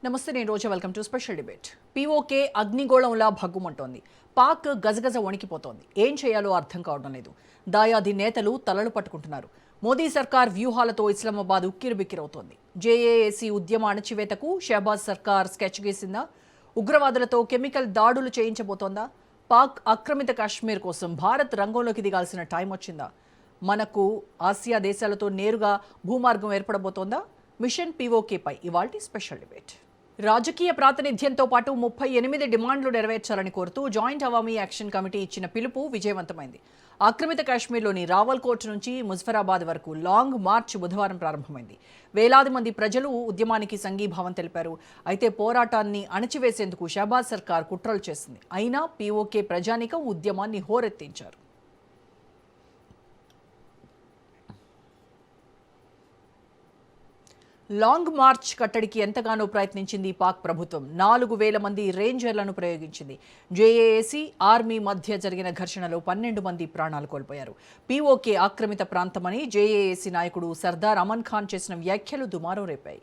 నమస్తే, నేను Roja. Welcome to special debate. POK అగ్నిగోళంలా భగ్గుమంటోంది. పాక్ గజగజ వణికిపోతోంది. ఏం చేయాలో అర్థం కావడం లేదు. దాయాది నేతలు తలలు పట్టుకుంటున్నారు. మోదీ సర్కార్ వ్యూహాలతో ఇస్లామాబాద్ ఉక్కిరిబిక్కిరవుతోంది. జేఏఏసీ ఉద్యమ అణచివేతకు షహబాజ్ సర్కార్ స్కెచ్ గీసిందా? ఉగ్రవాదులతో కెమికల్ దాడులు చేయించబోతోందా? పాక్ ఆక్రమిత కాశ్మీర్ కోసం భారత్ రంగంలోకి దిగాల్సిన టైం వచ్చిందా? మనకు ఆసియా దేశాలతో నేరుగా భూమార్గం ఏర్పడబోతోందా? మిషన్ పీఓకేపై ఇవాల్టి స్పెషల్ డిబేట్. రాజకీయ ప్రాతినిధ్యంతో పాటు 38 డిమాండ్లు నెరవేర్చాలని కోరుతూ జాయింట్ అవామీ యాక్షన్ కమిటీ ఇచ్చిన పిలుపు విజయవంతమైంది. ఆక్రమిత కాశ్మీర్లోని రావల్కోట్ నుంచి ముజఫరాబాద్ వరకు లాంగ్ మార్చ్ బుధవారం ప్రారంభమైంది. వేలాది మంది ప్రజలు ఉద్యమానికి సంఘీభావం తెలిపారు. అయితే పోరాటాన్ని అణచివేసేందుకు షహబాజ్ సర్కార్ కుట్రలు చేసింది. అయినా పీఓకే ప్రజానీకం ఉద్యమాన్ని హోరెత్తించారు. లాంగ్ మార్చ్ కట్టడికి ఎంతగానో ప్రయత్నించింది పాక్ ప్రభుత్వం. 4,000 మంది రేంజర్లను ప్రయోగించింది. జేఏఏసీ ఆర్మీ మధ్య జరిగిన ఘర్షణలో 12 మంది ప్రాణాలు కోల్పోయారు. పీఓకే ఆక్రమిత ప్రాంతమని జేఏఏసీ నాయకుడు సర్దార్ అమన్ ఖాన్ చేసిన వ్యాఖ్యలు దుమారం రేపాయి.